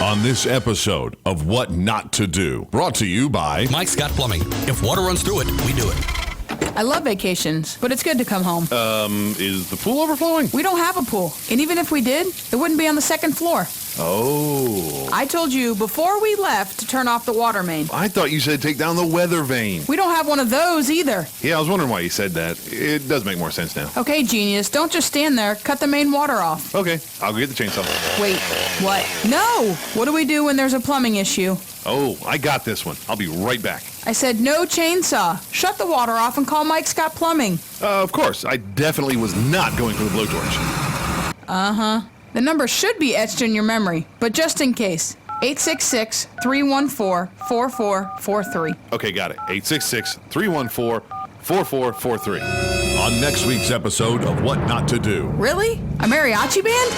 On this episode of What Not to Do, brought to you by Mike's got plumbing. If water runs through it, we do it. I love vacations, but it's good to come home. Is the pool overflowing? We don't have a pool, and even if we did, it wouldn't be on the second floor. Oh. I told you before we left to turn off the water main. I thought you said take down the weather vane. We don't have one of those either. Yeah, I was wondering why you said that. It does make more sense now. Okay, genius, don't just stand there. Cut the main water off. Okay, I'll go get the chainsaw. Wait, what? No! What do we do when there's a plumbing issue? Oh, I got this one. I'll be right back. I said no chainsaw. Shut the water off and call Mike Scott Plumbing. Of course. I definitely was not going for the blowtorch. Uh-huh. The number should be etched in your memory, but just in case, 866-314-4443. Okay, got it. 866-314-4443. On next week's episode of What Not to Do. Really? A mariachi band?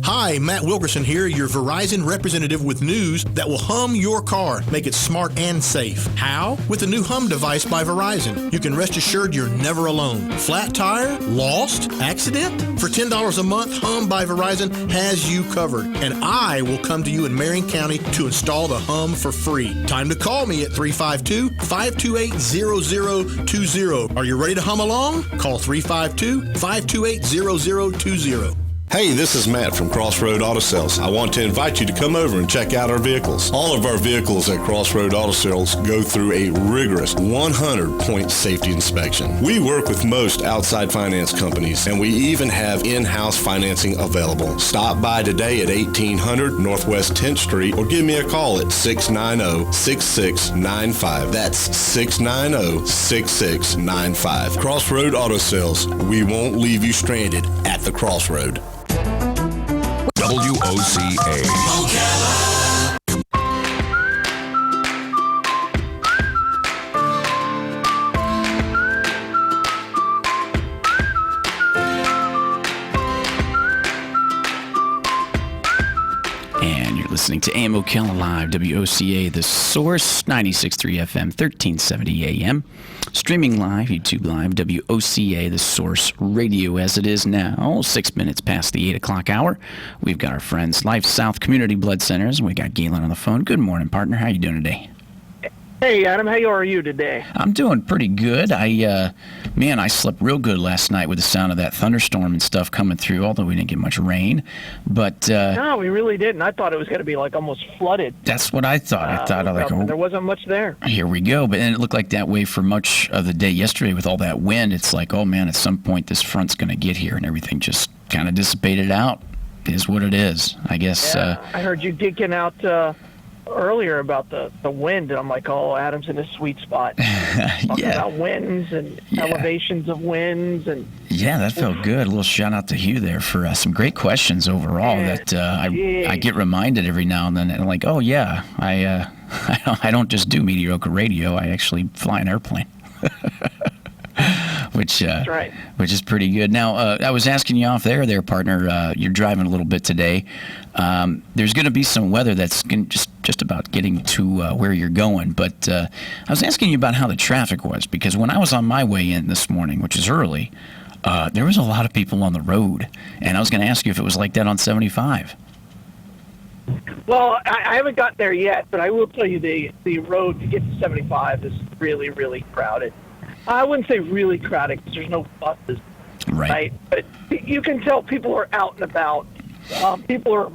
Hi, Matt Wilkerson here, your Verizon representative with news that will hum your car, make it smart and safe. How? With the new Hum device by Verizon. You can rest assured you're never alone. Flat tire? Lost? Accident? For $10 a month, Hum by Verizon has you covered. And I will come to you in Marion County to install the Hum for free. Time to call me at 352-528-0020. Are you ready to hum along? Call 352-528-0020. Hey, this is Matt from Crossroad Auto Sales. I want to invite you to come over and check out our vehicles. All of our vehicles at Crossroad Auto Sales go through a rigorous 100-point safety inspection. We work with most outside finance companies, and we even have in-house financing available. Stop by today at 1800 Northwest 10th Street or give me a call at 690-6695. That's 690-6695. Crossroad Auto Sales. We won't leave you stranded at the crossroad. WOCA. Ocala. And you're listening to AM Ocala Live, WOCA, The Source, 96.3 FM, 1370 AM. Streaming live, YouTube Live, WOCA, The Source Radio, as it is now, 6 minutes past the 8 o'clock hour. We've got our friends, Life South Community Blood Centers, and we got Galen on the phone. Good morning, partner. How you doing today? Hey, Adam, how are you today? I'm doing pretty good. I slept real good last night with the sound of that thunderstorm and stuff coming through, although we didn't get much rain. But no, we really didn't. I thought it was going to be like almost flooded. That's what I thought. There wasn't much there. Here we go. But then it looked like that way for much of the day yesterday with all that wind. It's like, oh, man, at some point this front's going to get here, and everything just kind of dissipated out. It is what it is, I guess. Yeah, I heard you geeking out earlier about the wind, and I'm like, oh, Adam's in a sweet spot. Talking about winds and elevations of winds. And yeah, that felt good. A little shout out to Hugh there for some great questions overall that I get reminded every now and then. And I'm like, oh, yeah, I don't just do mediocre radio. I actually fly an airplane. Which is pretty good. Now, I was asking you off there, partner. You're driving a little bit today. There's going to be some weather that's just about getting to where you're going. But I was asking you about how the traffic was, because when I was on my way in this morning, which is early, there was a lot of people on the road. And I was going to ask you if it was like that on 75. Well, I haven't got there yet, but I will tell you the road to get to 75 is really, really crowded. I wouldn't say really crowded because there's no buses, right? But you can tell people are out and about. People are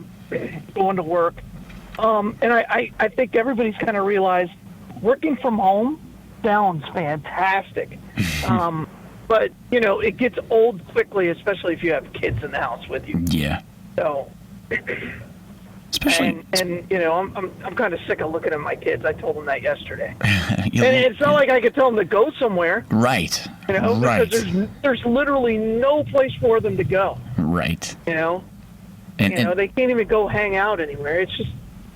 going to work. And I think everybody's kind of realized working from home sounds fantastic. But, it gets old quickly, especially if you have kids in the house with you. Yeah. So... Especially, and I'm kind of sick of looking at my kids. I told them that yesterday. And it's not like I could tell them to go somewhere. Right. Because there's literally no place for them to go. Right. And they can't even go hang out anywhere. It's just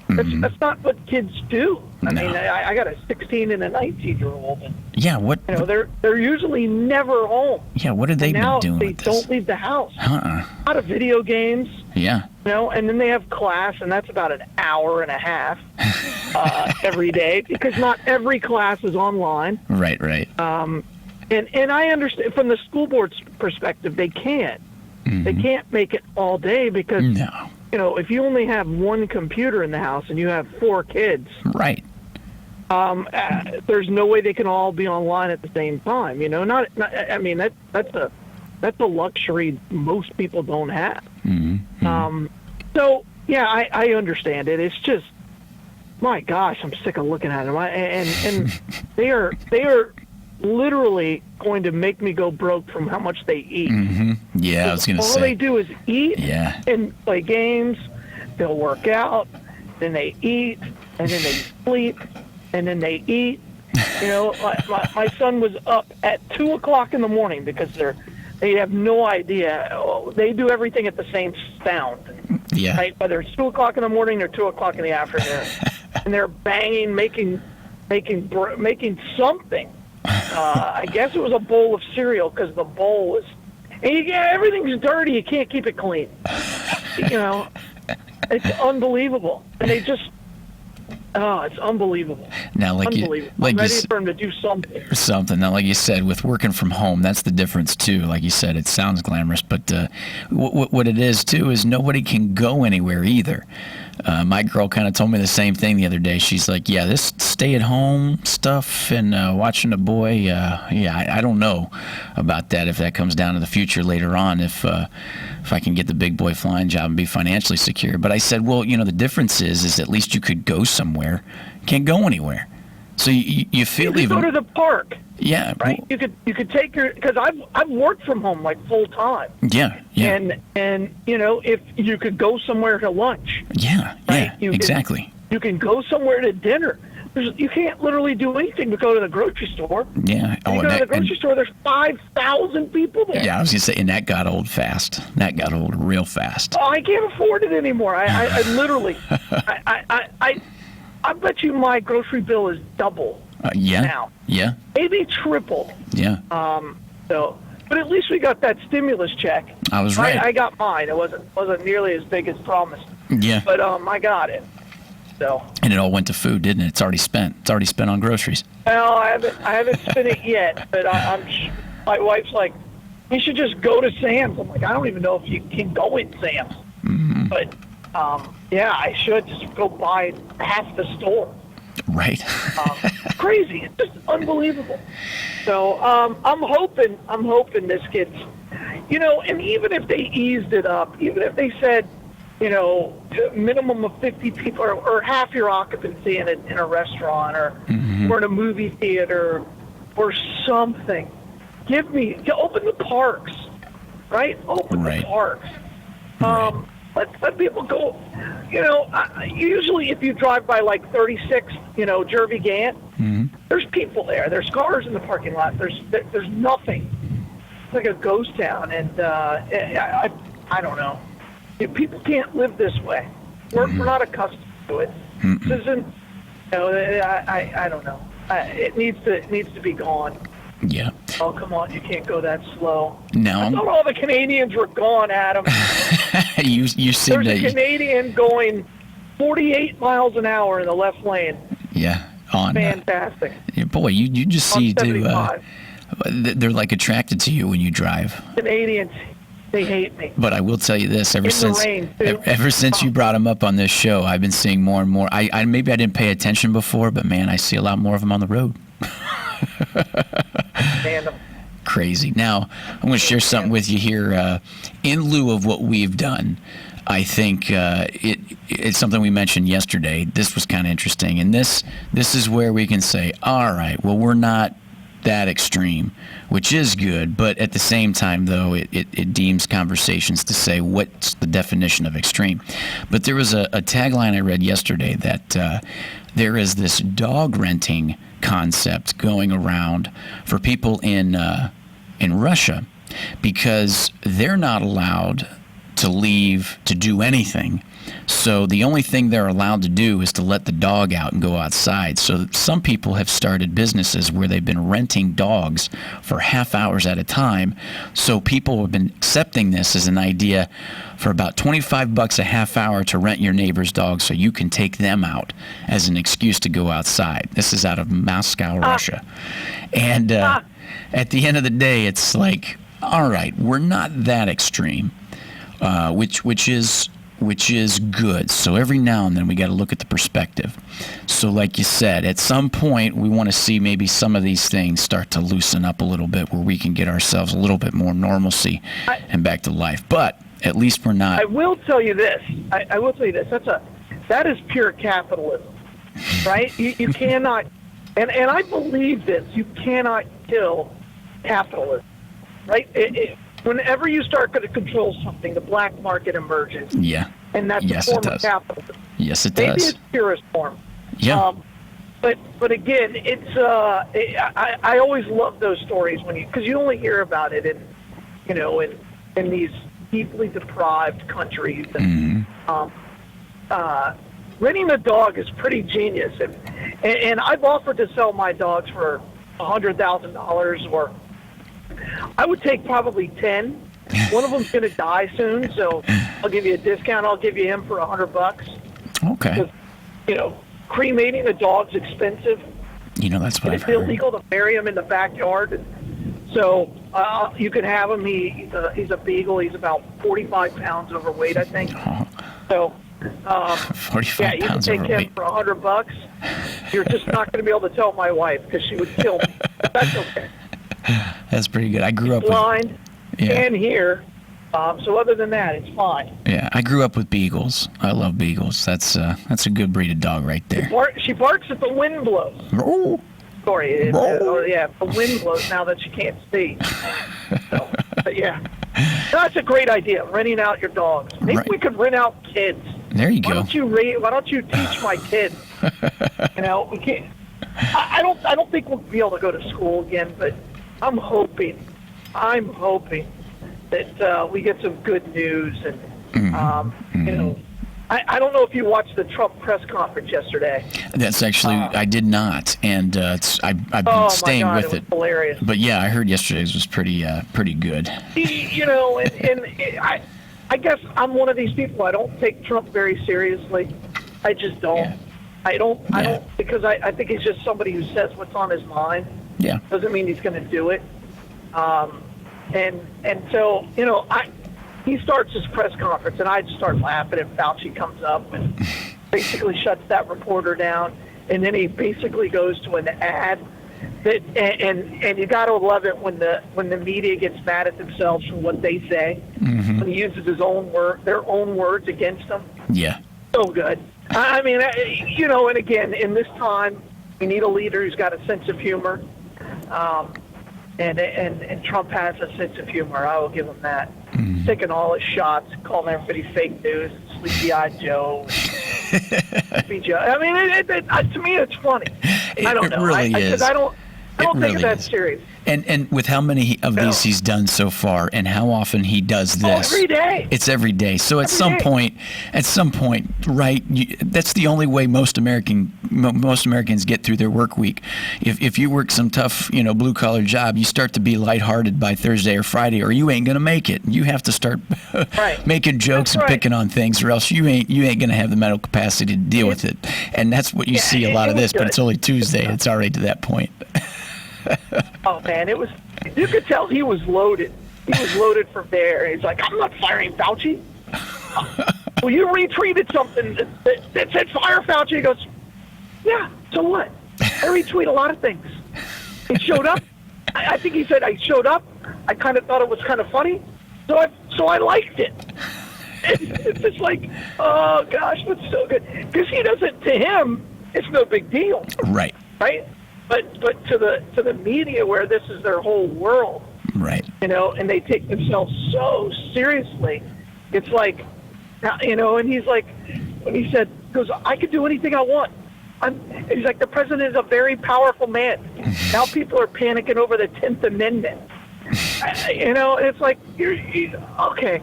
that's not what kids do. I mean, I got a 16 and a 19-year-old. Yeah, what? They're usually never home. Yeah, what have they been doing? They with this? don't leave the house. A lot of video games. Yeah. And then they have class, and that's about an hour and a half every day because not every class is online. Right. And I understand from the school board's perspective, they can't. They can't make it all day because if you only have one computer in the house and you have 4 kids, Right. there's no way they can all be online at the same time. I mean, that's a luxury most people don't have. Mm-hmm. So yeah, I understand it. It's just, my gosh, I'm sick of looking at them. And they are literally going to make me go broke from how much they eat. Mm-hmm. Yeah, I was going to say. All they do is eat Yeah. and play games. They'll work out, then they eat, and then they sleep, and then they eat. My son was up at 2 o'clock in the morning because they have no idea. They do everything at the same sound. Yeah. Right? Whether it's 2 o'clock in the morning or 2 o'clock in the afternoon. And they're banging, making something. I guess it was a bowl of cereal because the bowl was, and everything's dirty. You can't keep it clean. It's unbelievable. And they just, it's unbelievable. Now, I'm ready for them to do something. Now, like you said, with working from home, that's the difference too. Like you said, it sounds glamorous, but what it is too is nobody can go anywhere either. My girl kind of told me the same thing the other day. She's like, yeah, this stay-at-home stuff and watching a boy, I don't know about that if that comes down to the future later on, if I can get the big boy flying job and be financially secure. But I said, well, the difference is at least you could go somewhere. You can't go anywhere. So you feel you could go to the park. Yeah. Right. Well, you could take because I've worked from home like full time. Yeah. And if you could go somewhere to lunch. Yeah. Right? Yeah. Exactly. You can go somewhere to dinner. You can't literally do anything but go to the grocery store. Yeah. You go to the grocery store. There's 5,000 people there. Yeah, I was gonna say, and that got old fast. That got old real fast. Oh, I can't afford it anymore. I literally, I bet you my grocery bill is double. Yeah. Now. Yeah. Maybe triple. Yeah. But at least we got that stimulus check. I was right. I got mine. It wasn't nearly as big as promised. Yeah. But I got it. So. And it all went to food, didn't it? It's already spent. It's already spent on groceries. Well, I haven't spent it yet, but my wife's like, you should just go to Sam's. I'm like, I don't even know if you can go in Sam's. Mm-hmm. But yeah, I should just go buy half the store. Right. Crazy. It's just unbelievable. So I'm hoping this gets, and even if they eased it up, even if they said, minimum of 50 people or half your occupancy in a restaurant or in a movie theater or something, open the parks, right? Open the parks. Let people go. Usually if you drive by like 36, Jervy Gant, there's people there. There's cars in the parking lot. There's nothing. It's like a ghost town, and I don't know. People can't live this way. We're not accustomed to it. This isn't. I don't know. It needs to be gone. Yeah. Oh, come on. You can't go that slow. No. I thought all the Canadians were gone, Adam. you seem There's a Canadian going 48 miles an hour in the left lane. Yeah. On. Fantastic. Boy, you just see they're like attracted to you when you drive. Canadians, they hate me. But I will tell you this: ever since you brought them up on this show, I've been seeing more and more. I maybe I didn't pay attention before, but man, I see a lot more of them on the road. Crazy. Now, I'm going to share something with you here. In lieu of what we've done, I think it's something we mentioned yesterday. This was kind of interesting, and this is where we can say, all right, well, we're not that extreme, which is good, but at the same time, though, it deems conversations to say what's the definition of extreme. But there was a tagline I read yesterday that there is this dog renting concept going around for people in Russia because they're not allowed to leave to do anything. So the only thing they're allowed to do is to let the dog out and go outside. So some people have started businesses where they've been renting dogs for half hours at a time. So people have been accepting this as an idea for about $25 a half hour to rent your neighbor's dog so you can take them out as an excuse to go outside. This is out of Moscow, Russia. And at the end of the day, it's like, all right, we're not that extreme, which is which is good. So every now and then we got to look at the perspective. So like you said, at some point we want to see maybe some of these things start to loosen up a little bit where we can get ourselves a little bit more normalcy and back to life. But at least we're not. I will tell you this. I will tell you this. That is pure capitalism, right? You cannot, and I believe this, you cannot kill capitalism, right? Whenever you start going to control something, the black market emerges. Yeah. And that's yes, a form it does. of capitalism. Yes, it Maybe does. it's purest form. Yeah. But again, it's I always love those stories because you only hear about it in these deeply deprived countries. And, renting a dog is pretty genius, and I've offered to sell my dogs for $100,000, or I would take probably 10. One of them's going to die soon, so I'll give you a discount. I'll give you him for $100. Okay. Because, cremating a dog's expensive. That's what I've It's heard. illegal to bury him in the backyard. So you can have him. He's a beagle. He's about 45 pounds overweight, I think. So 45 you can pounds take him overweight. for $100. You're just not going to be able to tell my wife because she would kill me. But that's okay. That's pretty good. I grew up with Blind Yeah. and here. So other than that, it's fine. Yeah, I grew up with beagles. I love beagles. That's a good breed of dog right there. She barks if the wind blows. Oh. Sorry. If the wind blows now that she can't see. So, but yeah. That's a great idea, renting out your dogs. Maybe Right. we could rent out kids. There you Why go. don't you teach my kids? We can't. I don't think we'll be able to go to school again, but I'm hoping that we get some good news. And I don't know if you watched the Trump press conference yesterday. That's actually I did not, and I've been Oh staying my God, with it was hilarious. But yeah, I heard yesterday's was pretty good. I guess I'm one of these people. I don't take Trump very seriously. I just don't. Yeah. I don't because I think he's just somebody who says what's on his mind. Yeah. Doesn't mean he's going to do it. And so he starts his press conference, and I just start laughing, and Fauci comes up and basically shuts that reporter down, and then he basically goes to an ad that, and you got to love it when the media gets mad at themselves for what they say, when he uses their own words against them. Yeah. So good. I mean, and again, in this time, we need a leader who's got a sense of humor. And Trump has a sense of humor. I will give him that. Taking all his shots, calling everybody fake news, Sleepy-eyed Joe. Sleepy Joe. I mean, to me, it's funny. I don't know. It really is. I don't take really it that is. serious. And with how many of these he's done so far, and how often he does this, every day. It's every day. So at some point, right? That's the only way most Americans get through their work week. If you work some tough, blue collar job, you start to be lighthearted by Thursday or Friday, or you ain't gonna make it. You have to start making jokes and picking on things, or else you ain't gonna have the mental capacity to deal with it. And that's what you see a lot of this. But it's only Tuesday. It's already to that point. Oh man, you could tell he was loaded. He was loaded from there. He's like, I'm not firing Fauci. Well, you retweeted something that said fire Fauci. He goes, yeah, so what? I retweet a lot of things. He showed up. I think he said I showed up. I kind of thought it was kind of funny, so I liked it. It's just like, oh gosh, that's so good. Because he doesn't. To him, it's no big deal. Right. Right. But to the media, where this is their whole world, right? And they take themselves so seriously. It's like, and he's like, when he goes, I can do anything I want. He's like, the president is a very powerful man. Now people are panicking over the 10th Amendment. It's like, you're okay,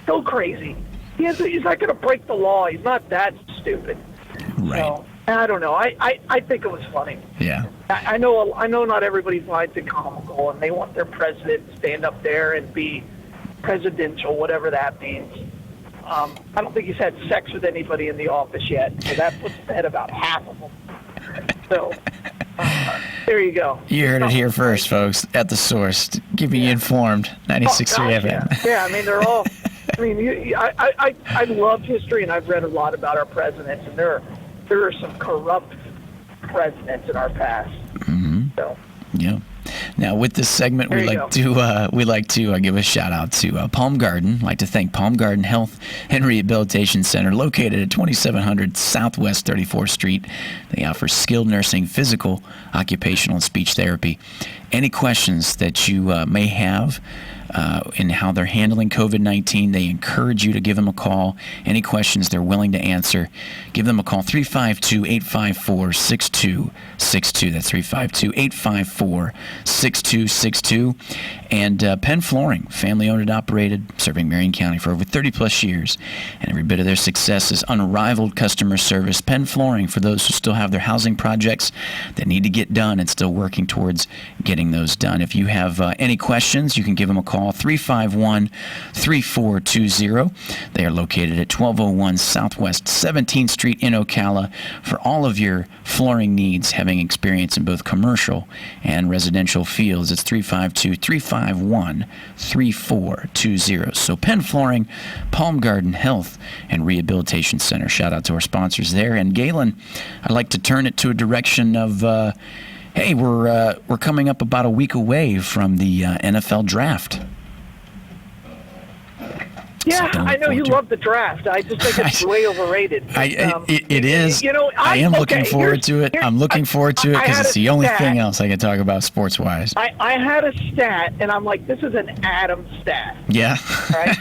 so crazy. He's not going to break the law. He's not that stupid. Right. So, I don't know. I think it was funny. Yeah. I know not everybody finds it comical, and they want their president to stand up there and be presidential, whatever that means. I don't think he's had sex with anybody in the office yet, so that puts to bed about half of them. So there you go. You heard it here first, folks, at the source. Keeping you informed. 96.3 FM. Yeah, I mean, they're all I mean, I love history, and I've read a lot about our presidents, and there are some corrupt presidents in our past. Mm-hmm. So. Yeah. Now, with this segment, we like to give a shout out to Palm Garden. I'd like to thank Palm Garden Health and Rehabilitation Center, located at 2700 Southwest 34th Street. They offer skilled nursing, physical, occupational, and speech therapy. Any questions that you may have in how they're handling COVID-19, they encourage you to give them a call. Any questions they're willing to answer, give them a call, 352-854-6262. That's 352-854-6262. And Penn Flooring, family-owned and operated, serving Marion County for over 30-plus years. And every bit of their success is unrivaled customer service. Penn Flooring, for those who still have their housing projects that need to get done and still working towards getting those done. If you have any questions, you can give them a call, 351-3420. They are located at 1201 Southwest 17th Street in Ocala for all of your flooring needs, having experience in both commercial and residential fields. It's 352-351-3420. So Penn Flooring, Palm Garden Health and Rehabilitation Center. Shout out to our sponsors there. And Galen, I'd like to turn it to a direction of hey, we're coming up about a week away from the NFL draft. Yeah, I know you love the draft. I just think it's way overrated. It is. You know, I am looking forward to it. I'm looking forward to it because it's the only thing else I can talk about sports-wise. I had a stat, and I'm like, this is an Adam stat. Yeah. Right?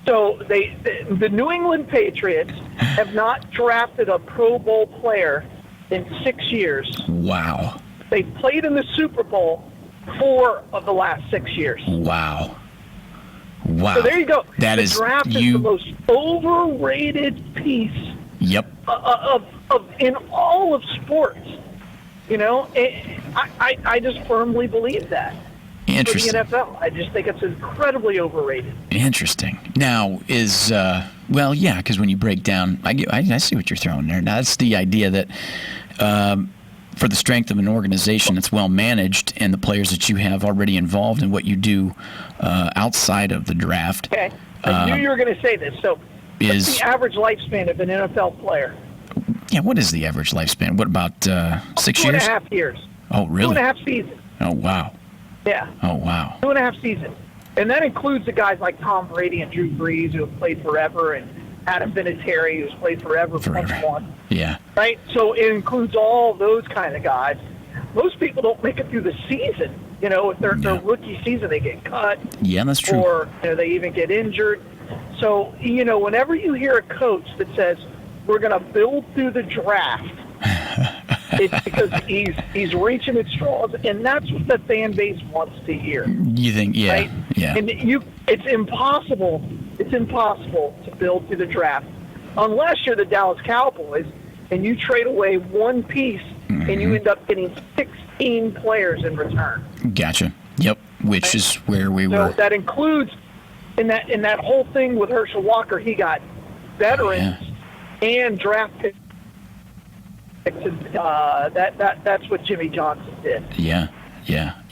So the New England Patriots have not drafted a Pro Bowl player in 6 years. Wow. They played in the Super Bowl 4 of the last 6 years. Wow. Wow. So there you go. That the draft is the most overrated piece of in all of sports. You know, I just firmly believe that. Interesting. For the NFL, I just think it's incredibly overrated. Interesting. Now is well, yeah, because when you break down, I see what you're throwing there. Now that's the idea that for the strength of an organization that's well managed and the players that you have already involved in what you do outside of the draft. Okay, I knew you were going to say this. So, what's the average lifespan of an NFL player? Yeah, what is the average lifespan? What about 6 years? 2.5 years. Oh, really? 2.5 seasons. Oh, wow. Yeah. Oh, wow. 2.5 seasons. And that includes the guys like Tom Brady and Drew Brees who have played forever, and Adam Vinatieri who's played forever. One. Yeah. Right? So it includes all those kind of guys. Most people don't make it through the season. You know, if their rookie season, they get cut. Yeah, that's true. Or they even get injured. So, you know, whenever you hear a coach that says, we're going to build through the draft, it's because he's reaching at straws, and that's what the fan base wants to hear. You think, yeah, right? Yeah. And it's impossible to build through the draft unless you're the Dallas Cowboys and you trade away one piece and you end up getting 16 players in return. Gotcha. Yep. Which is where we were. So that includes in that whole thing with Herschel Walker, he got veterans and draft picks. That's what Jimmy Johnson did. Yeah.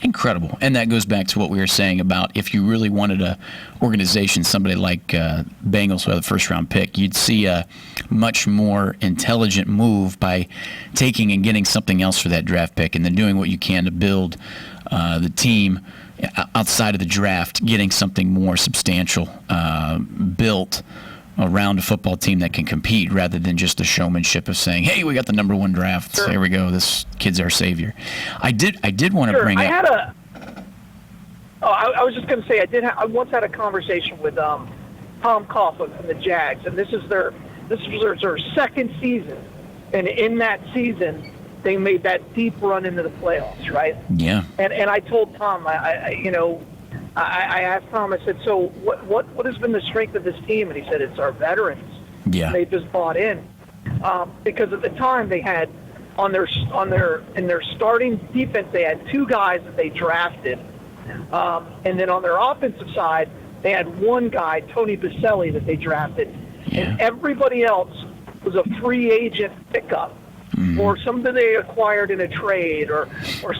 Incredible. And that goes back to what we were saying about if you really wanted a organization, somebody like Bengals who had the first-round pick, you'd see a much more intelligent move by taking and getting something else for that draft pick and then doing what you can to build the team outside of the draft, getting something more substantial built around a football team that can compete rather than just the showmanship of saying, hey, we got the number 1 draft. Sure. Here we go. This kid's our savior. I did want to bring up. I was just going to say, I once had a conversation with Tom Coughlin from the Jags, and this was their second season. And in that season, they made that deep run into the playoffs, right? Yeah. And I told Tom, I asked Tom, I said, so what has been the strength of this team? And he said, it's our veterans. Yeah. They just bought in. Because at the time they had in their starting defense, they had 2 guys that they drafted. And then on their offensive side, they had 1 guy, Tony Baselli, that they drafted. Yeah. And everybody else was a free agent pickup or something they acquired in a trade or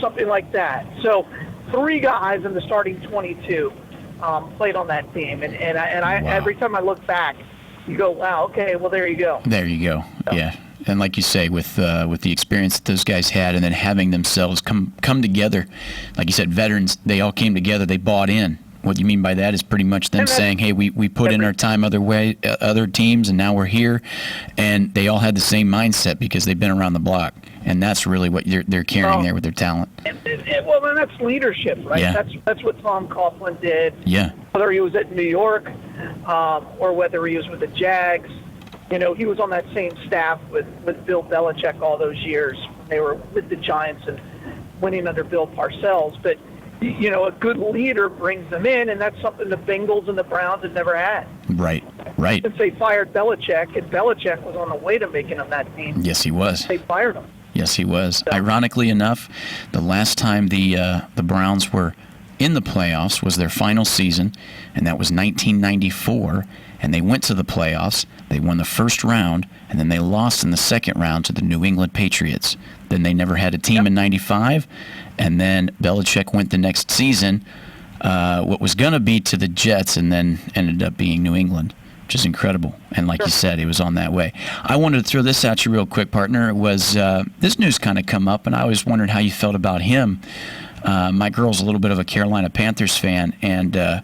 something like that. So 3 guys in the starting 22. played on that team, and I Wow. every time I look back, you go, wow, okay, well there you go. There you go. Yeah. And like you say, with the experience that those guys had, and then having themselves come together, like you said, veterans, they all came together. They bought in. What you mean by that is pretty much them saying, "Hey, we put in our time other teams, and now we're here," and they all had the same mindset because they've been around the block, and that's really what they're carrying there with their talent. Well, and that's leadership, right? Yeah. That's what Tom Coughlin did. Yeah. Whether he was at New York, or whether he was with the Jags, he was on that same staff with Bill Belichick all those years. They were with the Giants and winning under Bill Parcells, but. A good leader brings them in, and that's something the Bengals and the Browns have never had. Right. Since they fired Belichick, and Belichick was on the way to making them that team. Yes, he was. They fired him. Yes, he was. Ironically enough, the last time the Browns were in the playoffs was their final season, and that was 1994. And they went to the playoffs. They won the first round, and then they lost in the second round to the New England Patriots. Then they never had a team in '95, and then Belichick went the next season, what was going to be to the Jets, and then ended up being New England, which is incredible. And like you said, it was on that way. I wanted to throw this at you real quick, partner. It was this news kind of come up, and I always wondered how you felt about him. My girl's a little bit of a Carolina Panthers fan, and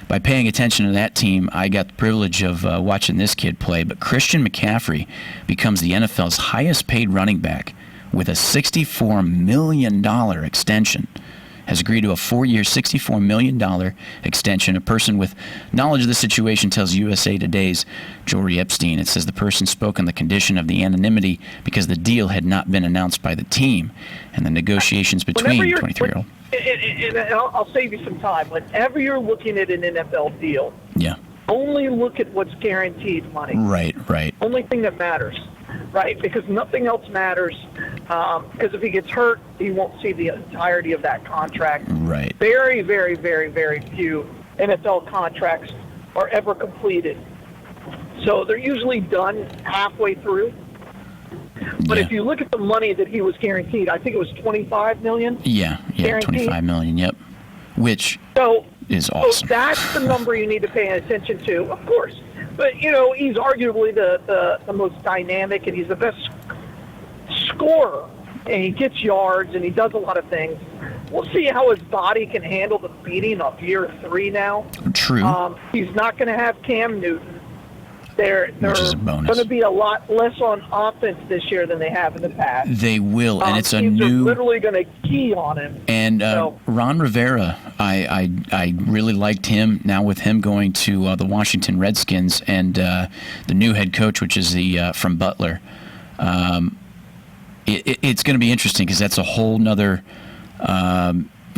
by paying attention to that team, I got the privilege of watching this kid play. But Christian McCaffrey becomes the NFL's highest paid running back with a $64 million extension. Has agreed to a 4-year, $64 million extension. A person with knowledge of the situation tells USA Today's Jory Epstein. It says the person spoke on the condition of the anonymity because the deal had not been announced by the team. And the negotiations between 23-year-old. And I'll save you some time. Whenever you're looking at an NFL deal, only look at what's guaranteed money. Right. Only thing that matters. Right, because nothing else matters. Because if he gets hurt, he won't see the entirety of that contract. Right. Very, very, very, very few NFL contracts are ever completed. So they're usually done halfway through. But if you look at the money that he was guaranteed, I think it was $25 million. Yeah, guaranteed. $25 million. Yep. Which is awesome. So that's the number you need to pay attention to, of course. But, he's arguably the most dynamic, and he's the best scorer. And he gets yards, and he does a lot of things. We'll see how his body can handle the beating of year 3 now. True. He's not going to have Cam Newton. They're Which is a bonus. going to be a lot less on offense this year than they have in the past. They will, and it's a teams new. are literally going to key on him. And Ron Rivera, I really liked him. Now with him going to the Washington Redskins and the new head coach, which is the from Butler, it's going to be interesting because that's a whole nother.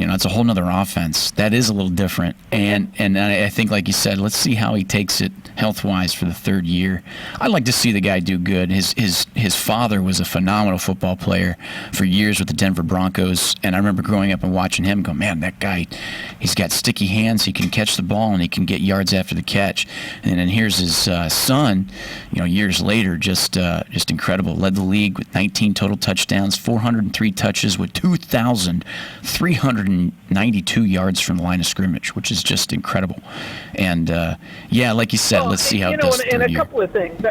It's a whole nother offense. That is a little different. And I think, like you said, let's see how he takes it health-wise for the 3rd year. I'd like to see the guy do good. His father was a phenomenal football player for years with the Denver Broncos, and I remember growing up and watching him go, man, that guy, he's got sticky hands. He can catch the ball, and he can get yards after the catch. And then here's his son, years later, just incredible. Led the league with 19 total touchdowns, 403 touches with 2,392 yards from the line of scrimmage, which is just incredible. And, like you said, let's see how it does. And a couple of things.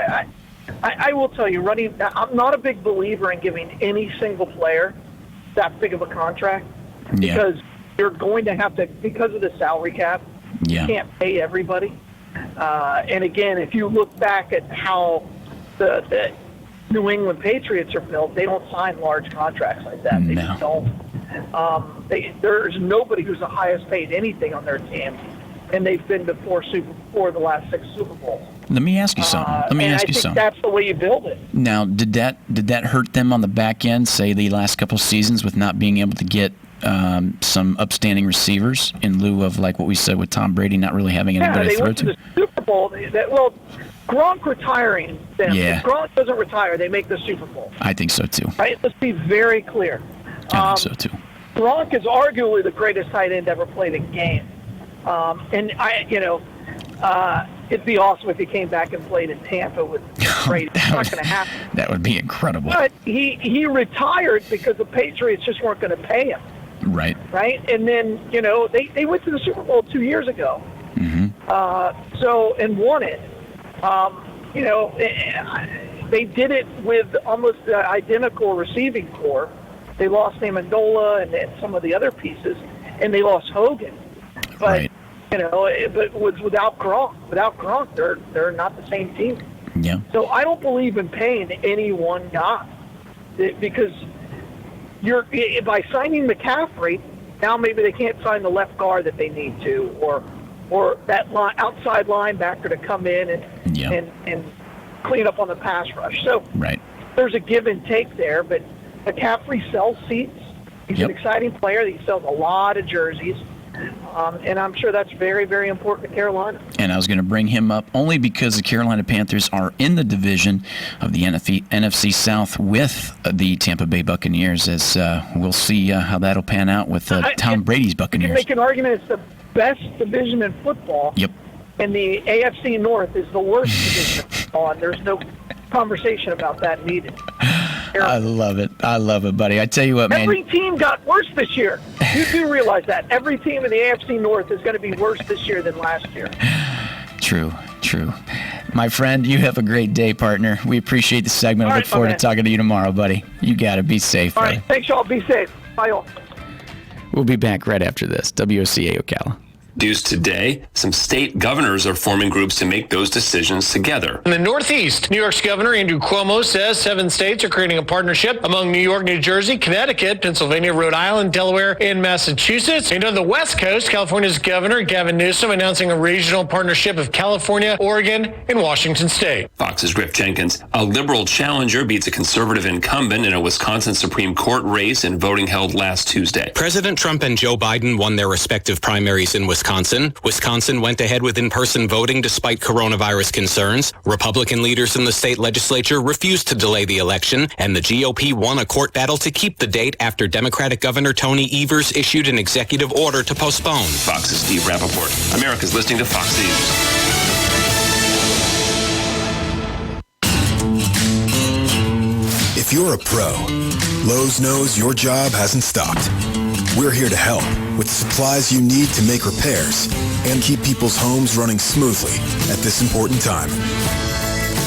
I will tell you, I'm not a big believer in giving any single player that big of a contract because you're going to have to, because of the salary cap, you can't pay everybody. And again, if you look back at how the New England Patriots are built, they don't sign large contracts like that. They just don't. There's nobody who's the highest paid anything on their team, and they've been to the last 6 Super Bowls. Let me ask you something. I think that's the way you build it. Now, did that hurt them on the back end, say the last couple seasons, with not being able to get some upstanding receivers in lieu of, like what we said with Tom Brady not really having anybody to throw to? The Super Bowl. Gronk retiring them. Yeah. If Gronk doesn't retire, they make the Super Bowl. I think so too. Right? Let's be very clear. I think so too. Gronk is arguably the greatest tight end ever played a game. It'd be awesome if he came back and played in Tampa with Brady. It's not going to happen. That would be incredible. But he retired because the Patriots just weren't going to pay him. Right. Right? And then, they went to the Super Bowl 2 years ago. And won it. They did it with almost identical receiving core. They lost Amendola and some of the other pieces, and they lost Hogan. But Right. but without Gronk, they're not the same team. Yeah. So I don't believe in paying any one guy, because by signing McCaffrey, now maybe they can't sign the left guard that they need to, or that outside linebacker to come in and clean up on the pass rush. So Right. there's a give and take there, but McCaffrey sells seats. He's an exciting player. He sells a lot of jerseys. And I'm sure that's very, very important to Carolina. And I was going to bring him up only because the Carolina Panthers are in the division of the NFC South with the Tampa Bay Buccaneers, as we'll see how that'll pan out with Tom Brady's Buccaneers. You can make an argument it's the best division in football. Yep. And the AFC North is the worst division in football, and there's no conversation about that needed. I love it, buddy. I tell you what, man. Every team got worse this year. You do realize that. Every team in the AFC North is going to be worse this year than last year. True. My friend, you have a great day, partner. We appreciate the segment. I look forward to talking to you tomorrow, buddy. You got to be safe, All buddy. right. Thanks, y'all. Be safe. Bye, y'all. We'll be back right after this. WOCA Ocala. News today, some state governors are forming groups to make those decisions together. In the Northeast, New York's Governor Andrew Cuomo says 7 states are creating a partnership among New York, New Jersey, Connecticut, Pennsylvania, Rhode Island, Delaware, and Massachusetts. And on the West Coast, California's Governor Gavin Newsom announcing a regional partnership of California, Oregon, and Washington State. Fox's Griff Jenkins. A liberal challenger beats a conservative incumbent in a Wisconsin Supreme Court race in voting held last Tuesday. President Trump and Joe Biden won their respective primaries in Wisconsin. Wisconsin went ahead with in-person voting despite coronavirus concerns. Republican leaders in the state legislature refused to delay the election, and the GOP won a court battle to keep the date after Democratic Governor Tony Evers issued an executive order to postpone. Fox's Steve Rappaport. America's listening to Fox News. If you're a pro, Lowe's knows your job hasn't stopped. We're here to help with the supplies you need to make repairs and keep people's homes running smoothly at this important time.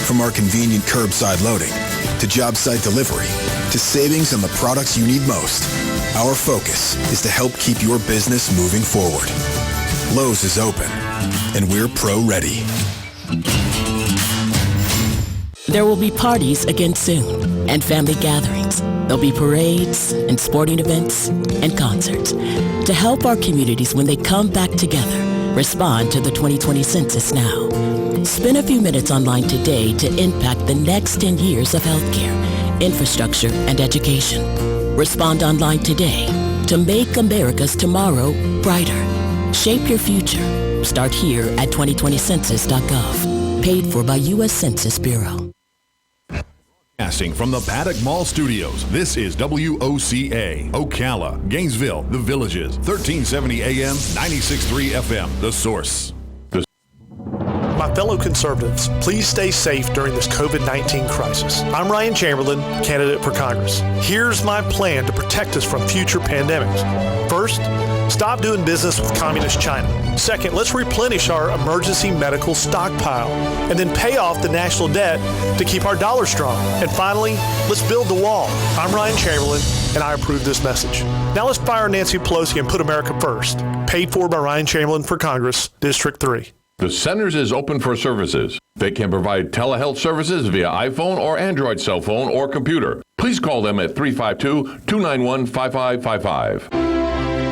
From our convenient curbside loading to job site delivery to savings on the products you need most, our focus is to help keep your business moving forward. Lowe's is open, and we're pro-ready. There will be parties again soon, and family gatherings. There'll be parades and sporting events and concerts. To help our communities when they come back together, respond to the 2020 census now. Spend a few minutes online today to impact the next 10 years of healthcare, infrastructure, and education. Respond online today to make America's tomorrow brighter. Shape your future. Start here at 2020census.gov. Paid for by U.S. Census Bureau. Broadcasting from the Paddock Mall Studios, this is WOCA, Ocala, Gainesville, The Villages, 1370 AM, 96.3 FM, The Source. My fellow conservatives, please stay safe during this COVID-19 crisis. I'm Ryan Chamberlain, candidate for Congress. Here's my plan to protect us from future pandemics. First, stop doing business with Communist China. Second, let's replenish our emergency medical stockpile and then pay off the national debt to keep our dollar strong. And finally, let's build the wall. I'm Ryan Chamberlain, and I approve this message. Now let's fire Nancy Pelosi and put America first. Paid for by Ryan Chamberlain for Congress, District 3. The Centers is open for services. They can provide telehealth services via iPhone or Android cell phone or computer. Please call them at 352-291-5555.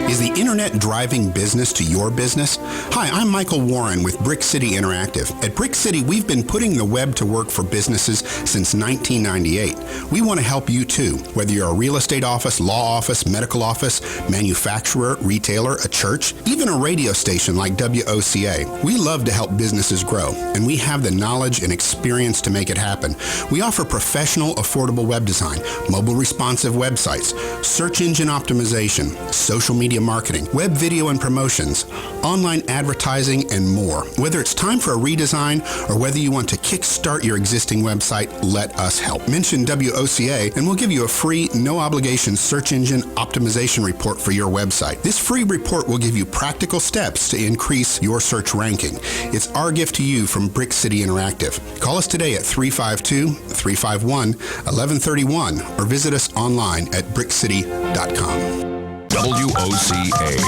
Is the internet driving business to your business? Hi, I'm Michael Warren with Brick City Interactive. At Brick City, we've been putting the web to work for businesses since 1998. We want to help you too, whether you're a real estate office, law office, medical office, manufacturer, retailer, a church, even a radio station like WOCA. We love to help businesses grow, and we have the knowledge and experience to make it happen. We offer professional, affordable web design, mobile responsive websites, search engine optimization, social media media marketing, web video and promotions, online advertising, and more. Whether it's time for a redesign or whether you want to kickstart your existing website, let us help. Mention WOCA and we'll give you a free, no-obligation search engine optimization report for your website. This free report will give you practical steps to increase your search ranking. It's our gift to you from Brick City Interactive. Call us today at 352-351-1131 or visit us online at brickcity.com. WOCA.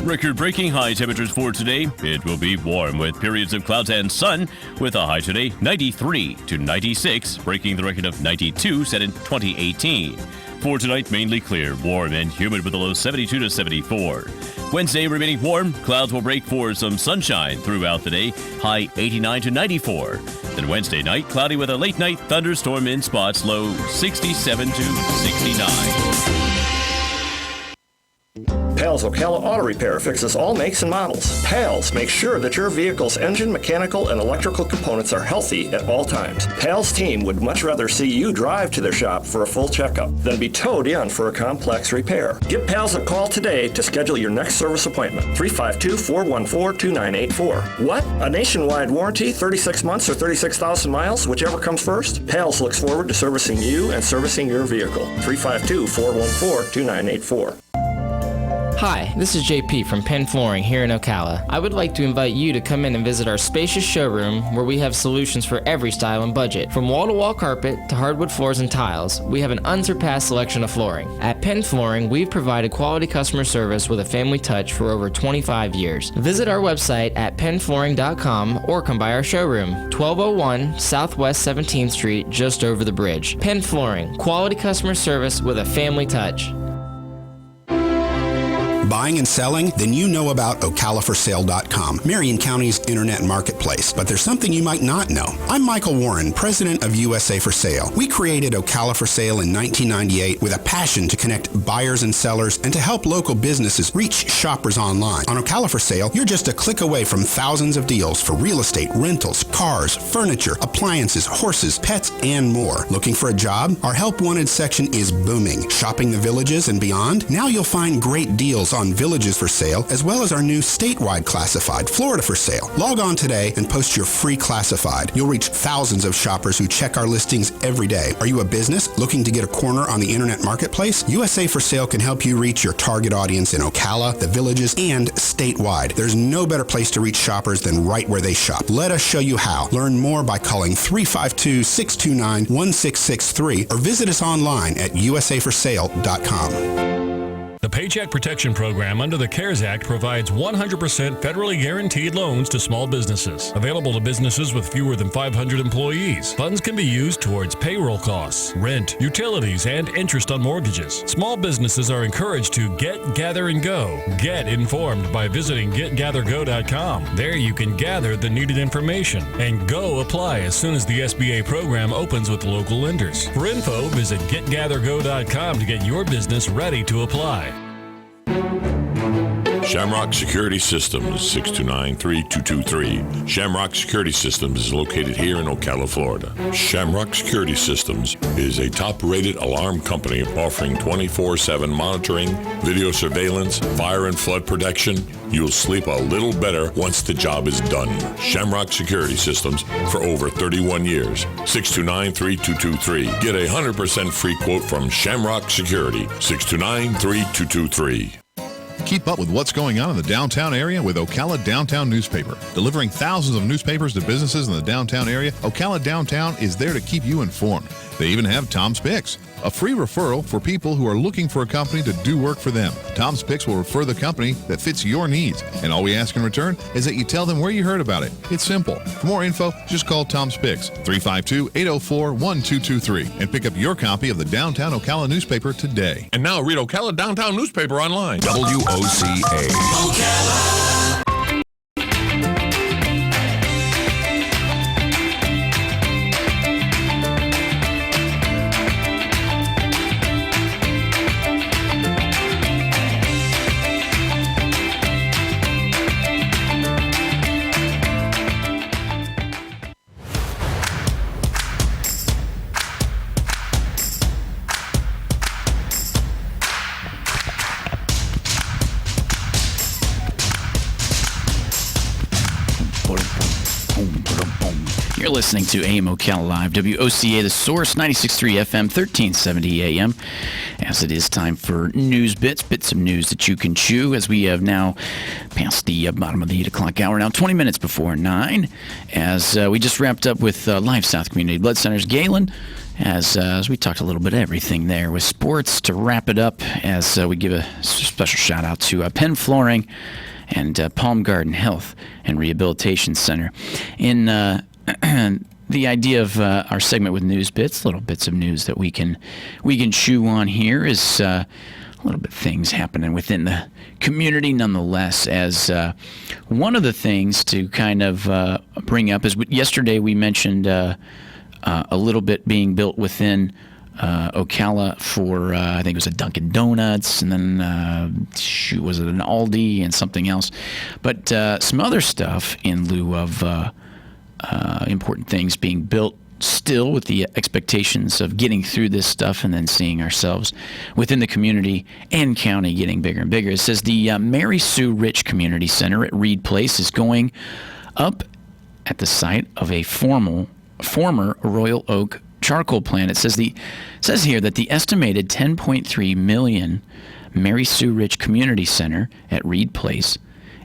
Record-breaking high temperatures for today. It will be warm with periods of clouds and sun, with a high today 93 to 96, breaking the record of 92 set in 2018. For tonight, mainly clear, warm and humid with a low 72 to 74. Wednesday remaining warm, clouds will break for some sunshine throughout the day, high 89 to 94. Then Wednesday night, cloudy with a late night thunderstorm in spots, low 67 to 69. Pals Ocala Auto Repair fixes all makes and models. Pals makes sure that your vehicle's engine, mechanical, and electrical components are healthy at all times. Pals team would much rather see you drive to their shop for a full checkup than be towed in for a complex repair. Give Pals a call today to schedule your next service appointment. 352-414-2984. What? A nationwide warranty, 36 months or 36,000 miles, whichever comes first? Pals looks forward to servicing you and servicing your vehicle. 352-414-2984. Hi, this is JP from Penn Flooring here in Ocala. I would like to invite you to come in and visit our spacious showroom where we have solutions for every style and budget. From wall-to-wall carpet to hardwood floors and tiles, we have an unsurpassed selection of flooring. At Penn Flooring, we've provided quality customer service with a family touch for over 25 years. Visit our website at pennflooring.com or come by our showroom, 1201 Southwest 17th Street, just over the bridge. Penn Flooring, quality customer service with a family touch. Buying and selling? Then you know about OcalaForSale.com, Marion County's internet marketplace. But there's something you might not know. I'm Michael Warren, president of USA for Sale. We created Ocala for Sale in 1998 with a passion to connect buyers and sellers and to help local businesses reach shoppers online. On Ocala for Sale, you're just a click away from thousands of deals for real estate, rentals, cars, furniture, appliances, horses, pets, and more. Looking for a job? Our Help Wanted section is booming. Shopping the villages and beyond? Now you'll find great deals on villages for sale, as well as our new statewide classified, Florida for Sale. Log on today and post your free classified. You'll reach thousands of shoppers who check our listings every day. Are you a business looking to get a corner on the internet marketplace? USA for Sale can help you reach your target audience in Ocala, the villages, and statewide. There's no better place to reach shoppers than right where they shop. Let us show you how. Learn more by calling 352-629-1663 or visit us online at usaforsale.com. The Paycheck Protection Program under the CARES Act provides 100% federally guaranteed loans to small businesses. Available to businesses with fewer than 500 employees. Funds can be used towards payroll costs, rent, utilities, and interest on mortgages. Small businesses are encouraged to get, gather, and go. Get informed by visiting getgathergo.com. There you can gather the needed information and go apply as soon as the SBA program opens with local lenders. For info, visit getgathergo.com to get your business ready to apply. Shamrock Security Systems, 629-3223. Shamrock Security Systems is located here in Ocala, Florida. Shamrock Security Systems is a top-rated alarm company offering 24/7 monitoring, video surveillance, fire and flood protection. You'll sleep a little better once the job is done. Shamrock Security Systems for over 31 years. 629-3223. Get a 100% free quote from Shamrock Security. 629-3223. Keep up with what's going on in the downtown area with Ocala Downtown Newspaper. Delivering thousands of newspapers to businesses in the downtown area, Ocala Downtown is there to keep you informed. They even have Tom's Picks, a free referral for people who are looking for a company to do work for them. Tom's Picks will refer the company that fits your needs, and all we ask in return is that you tell them where you heard about it. It's simple. For more info, just call Tom's Picks, 352-804-1223, and pick up your copy of the Downtown Ocala newspaper today. And now read Ocala Downtown Newspaper online. WOCA. Ocala. You're listening to AM Ocala Live, WOCA, The Source, 96.3 FM, 1370 AM. As it is time for news bits of news that you can chew, as we have now passed the bottom of the 8 o'clock hour, now 20 minutes before 9, as we just wrapped up with Life South Community Blood Center's Galen, as we talked a little bit of everything there with sports. To wrap it up, as we give a special shout out to Penn Flooring and Palm Garden Health and Rehabilitation Center. In the idea of our segment with news bits, little bits of news that we can chew on here, is a little bit things happening within the community nonetheless. As one of the things to kind of bring up is, yesterday we mentioned a little bit being built within Ocala for, I think it was a Dunkin' Donuts, and then, was it an Aldi and something else? But some other stuff in lieu of important things being built still, with the expectations of getting through this stuff and then seeing ourselves within the community and county getting bigger and bigger. It says the Mary Sue Rich Community Center at Reed Place is going up at the site of a former Royal Oak charcoal plant. It says here that the estimated $10.3 million Mary Sue Rich Community Center at Reed Place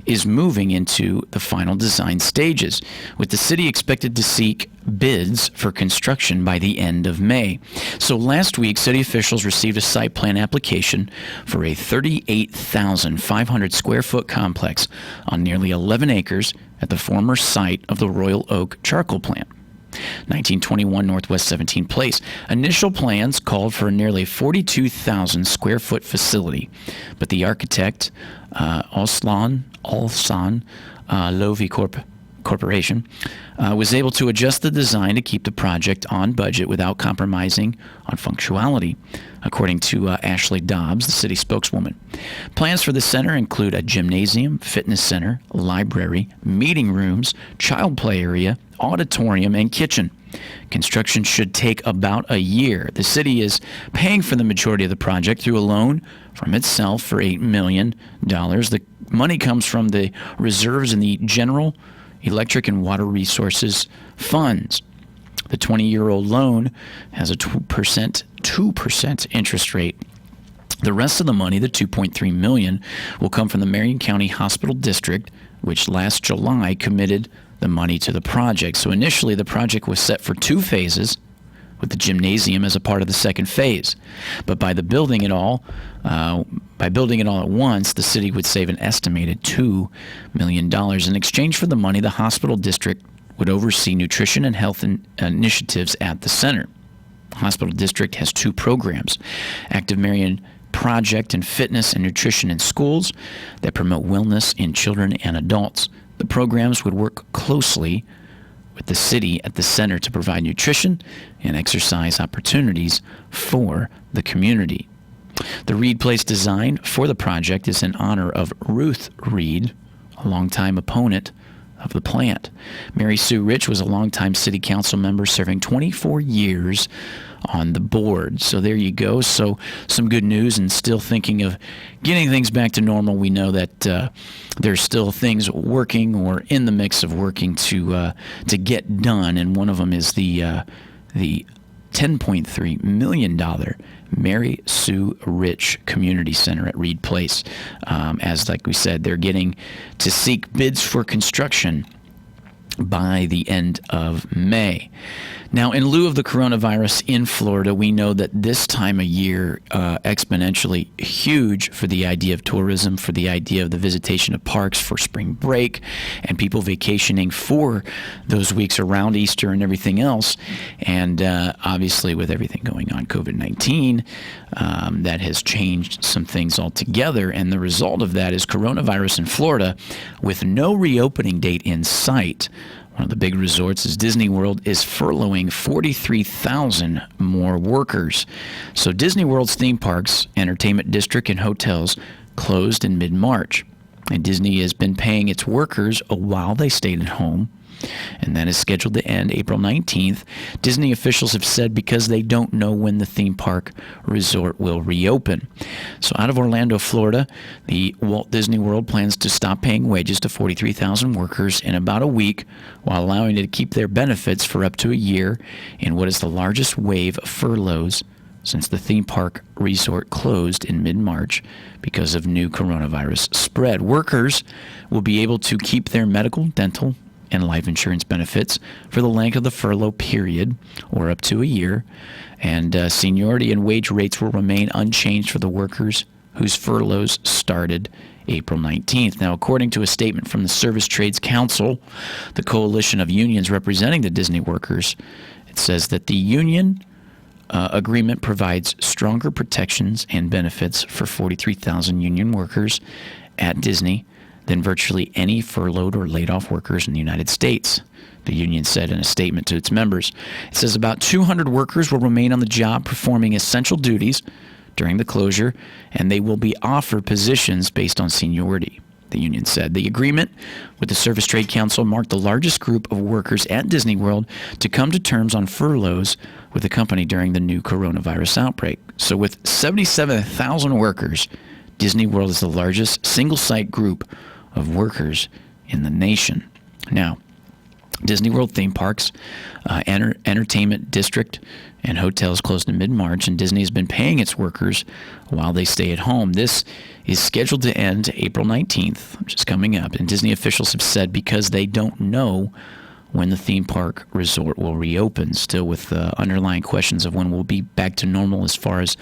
is moving into the final design stages, with the city expected to seek bids for construction by the end of May. So last week, city officials received a site plan application for a 38,500 square foot complex on nearly 11 acres at the former site of the Royal Oak charcoal plant, 1921 Northwest 17th Place. Initial plans called for a nearly 42,000 square foot facility, but the architect, Alsan Lovi Corporation, was able to adjust the design to keep the project on budget without compromising on functionality, according to Ashley Dobbs, the city spokeswoman. Plans for the center include a gymnasium, fitness center, library, meeting rooms, child play area, auditorium, and kitchen. Construction should take about a year. The city is paying for the majority of the project through a loan from itself for $8 million. The money comes from the reserves in the General Electric and Water Resources funds. The 20-year-old loan has a 2% interest rate. The rest of the money, the $2.3 million, will come from the Marion County Hospital District, which last July committed the money to the project. So initially, the project was set for 2 phases, with the gymnasium as a part of the second phase. But by building it all at once, the city would save an estimated $2 million. In exchange for the money, the hospital district would oversee nutrition and health initiatives at the center. The hospital district has 2 programs: Active Marion Project and Fitness and Nutrition in Schools, that promote wellness in children and adults. The programs would work closely with the city at the center to provide nutrition and exercise opportunities for the community. The Reed Place design for the project is in honor of Ruth Reed, a longtime opponent of the plant. Mary Sue Rich was a longtime city council member, serving 24 years on the board. So there you go. So some good news, and still thinking of getting things back to normal. We know that there's still things working or in the mix of working to get done, and one of them is the $10.3 million Mary Sue Rich Community Center at Reed Place. As like we said, they're getting to seek bids for construction by the end of May. Now, in lieu of the coronavirus in Florida, we know that this time of year exponentially huge for the idea of tourism, for the idea of the visitation of parks for spring break, and people vacationing for those weeks around Easter and everything else. And obviously, with everything going on, COVID-19, that has changed some things altogether. And the result of that is coronavirus in Florida, with no reopening date in sight. One of the big resorts is Disney World is furloughing 43,000 more workers. So Disney World's theme parks, entertainment district, and hotels closed in mid-March. And Disney has been paying its workers while they stayed at home and that is scheduled to end April 19th. Disney officials have said because they don't know when the theme park resort will reopen. So out of Orlando, Florida, the Walt Disney World plans to stop paying wages to 43,000 workers in about a week, while allowing it to keep their benefits for up to a year in what is the largest wave of furloughs since the theme park resort closed in mid-March because of new coronavirus spread. Workers will be able to keep their medical, dental, and life insurance benefits for the length of the furlough period, or up to a year, and seniority and wage rates will remain unchanged for the workers whose furloughs started April 19th. Now, according to a statement from the Service Trades Council, the coalition of unions representing the Disney workers, it says that the union agreement provides stronger protections and benefits for 43,000 union workers at Disney than virtually any furloughed or laid-off workers in the United States, the union said in a statement to its members. It says about 200 workers will remain on the job performing essential duties during the closure, and they will be offered positions based on seniority, the union said. The agreement with the Service Trade Council marked the largest group of workers at Disney World to come to terms on furloughs with the company during the new coronavirus outbreak. So with 77,000 workers, Disney World is the largest single-site group of workers in the nation. Now, Disney World theme parks, entertainment district, and hotels closed in mid-March, and Disney has been paying its workers while they stay at home. This is scheduled to end April 19th, which is coming up, and Disney officials have said because they don't know when the theme park resort will reopen, still with underlying questions of when we'll be back to normal as far as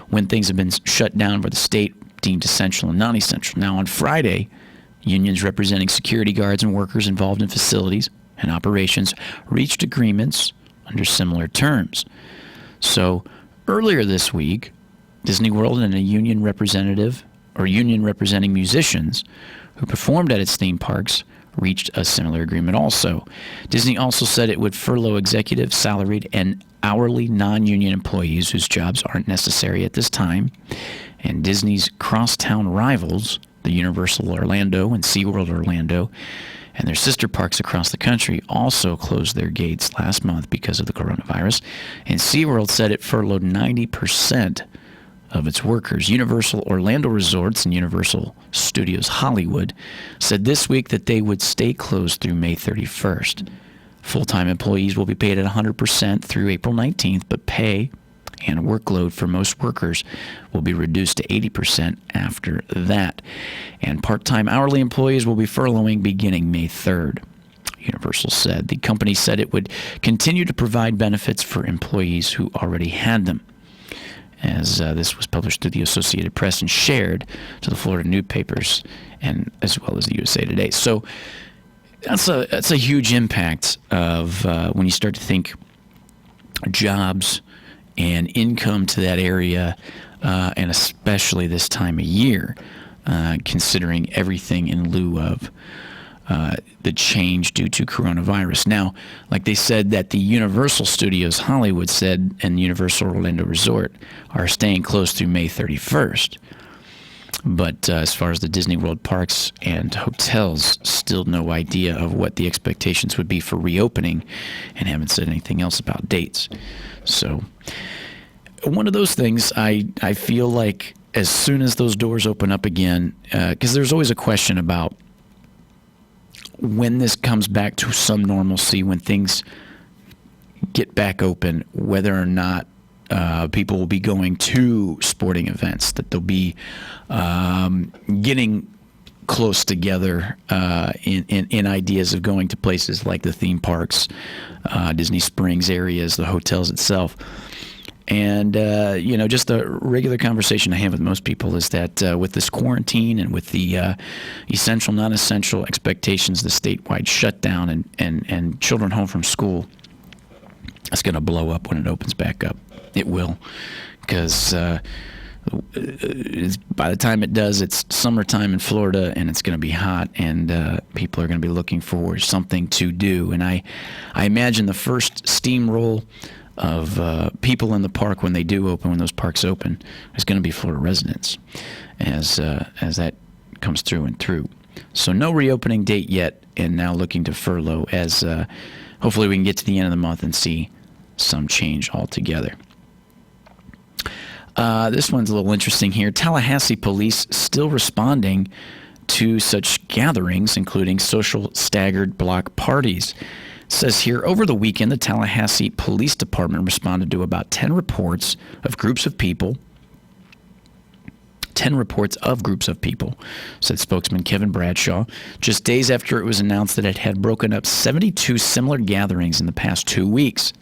when things have been shut down by the state deemed essential and non-essential. Now, on Friday, unions representing security guards and workers involved in facilities and operations reached agreements under similar terms. So earlier this week, Disney World and a union representative or union representing musicians who performed at its theme parks reached a similar agreement also. Disney also said it would furlough executive, salaried, and hourly non-union employees whose jobs aren't necessary at this time. And Disney's crosstown rivals, the Universal Orlando and SeaWorld Orlando, and their sister parks across the country also closed their gates last month because of the coronavirus. And SeaWorld said it furloughed 90% of its workers. Universal Orlando Resorts and Universal Studios Hollywood said this week that they would stay closed through May 31st. Full-time employees will be paid at 100% through April 19th, but pay and workload for most workers will be reduced to 80% after that. And part-time hourly employees will be furloughing beginning May 3rd, Universal said. The company said it would continue to provide benefits for employees who already had them, as this was published through the Associated Press and shared to the Florida newspapers and as well as the USA Today. So that's a huge impact of when you start to think jobs and income to that area, and especially this time of year, considering everything in lieu of the change due to coronavirus. Now, like they said that the Universal Studios Hollywood said and Universal Orlando Resort are staying closed through May 31st. But as far as the Disney World parks and hotels, still no idea of what the expectations would be for reopening and haven't said anything else about dates. So one of those things, I feel like as soon as those doors open up again, because there's always a question about when this comes back to some normalcy, when things get back open, whether or not people will be going to sporting events, that they'll be getting close together in ideas of going to places like the theme parks, Disney Springs areas, the hotels itself. And, just the regular conversation I have with most people is that with this quarantine and with the essential, non-essential expectations, the statewide shutdown and children home from school, it's going to blow up when it opens back up. It will, because by the time it does, it's summertime in Florida, and it's going to be hot, and people are going to be looking for something to do. And I imagine the first steamroll of people in the park when they do open, when those parks open, is going to be Florida residents, as that comes through and through. So no reopening date yet, and now looking to furlough as hopefully we can get to the end of the month and see some change altogether. This one's a little interesting here. Tallahassee police still responding to such gatherings, including social staggered block parties. It says here, over the weekend, the Tallahassee Police Department responded to about 10 reports of groups of people, said spokesman Kevin Bradshaw, just days after it was announced that it had broken up 72 similar gatherings in the past 2 weeks.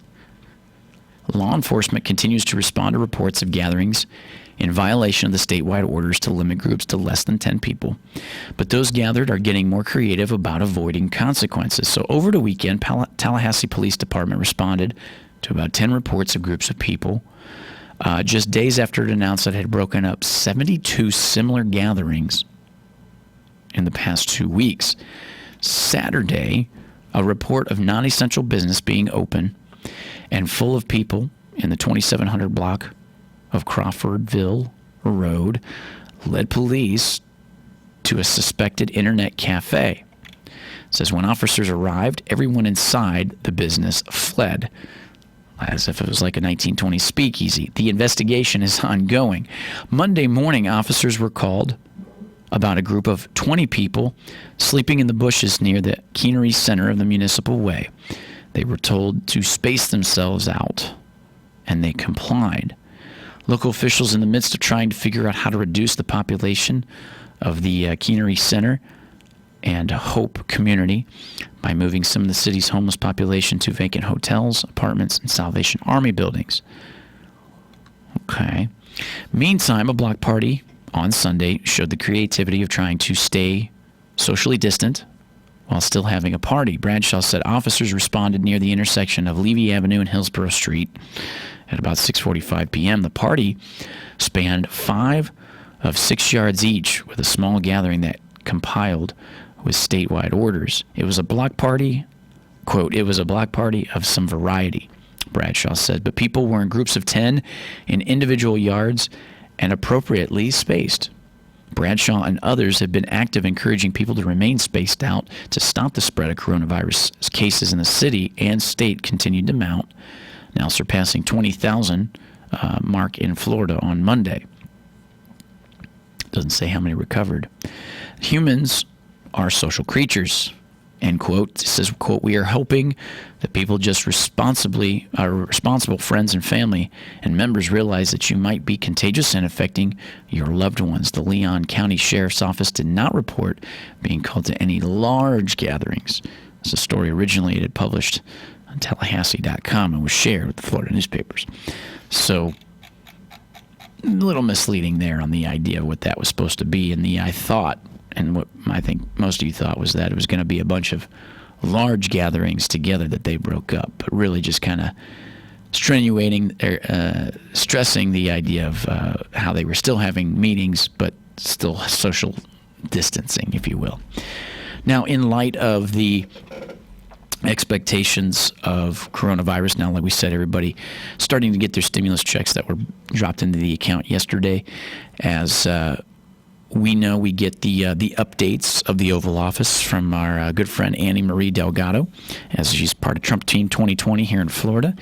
Law enforcement continues to respond to reports of gatherings in violation of the statewide orders to limit groups to less than 10 people. But those gathered are getting more creative about avoiding consequences. So over the weekend, Tallahassee Police Department responded to about 10 reports of groups of people, just days after it announced that it had broken up 72 similar gatherings in the past 2 weeks. Saturday, a report of non-essential business being open and full of people in the 2700 block of Crawfordville Road led police to a suspected internet cafe. It says when officers arrived, everyone inside the business fled, as if it was like a 1920s speakeasy. The investigation is ongoing. Monday morning, officers were called about a group of 20 people sleeping in the bushes near the Keenery Center of the Municipal Way. They were told to space themselves out, and they complied. Local officials, in the midst of trying to figure out how to reduce the population of the Keenery Center and Hope community by moving some of the city's homeless population to vacant hotels, apartments, and Salvation Army buildings. Okay. Meantime, a block party on Sunday showed the creativity of trying to stay socially distant while still having a party. Bradshaw said officers responded near the intersection of Levy Avenue and Hillsborough Street at about 6:45 p.m. The party spanned 5 of 6 yards each, with a small gathering that complied with statewide orders. It was a block party, quote, it was a block party of some variety, Bradshaw said, but people were in groups of 10 in individual yards and appropriately spaced. Bradshaw and others have been active encouraging people to remain spaced out to stop the spread of coronavirus cases in the city and state continued to mount, now surpassing 20,000 mark in Florida on Monday. Doesn't say how many recovered. Humans are social creatures, end quote. It says, quote, we are hoping that people just responsible friends and family and members realize that you might be contagious and affecting your loved ones. The Leon County Sheriff's Office did not report being called to any large gatherings. It's a story originally it had published on Tallahassee.com and was shared with the Florida newspapers. So a little misleading there on the idea of what that was supposed to be. And I thought, and what I think most of you thought, was that it was going to be a bunch of large gatherings together that they broke up, but really just kind of stressing the idea of how they were still having meetings, but still social distancing, if you will. Now, in light of the expectations of coronavirus, now, like we said, everybody starting to get their stimulus checks that were dropped into the account yesterday, as we know, we get the updates of the Oval Office from our good friend Annie Marie Delgado, as she's part of Trump Team 2020 here in Florida,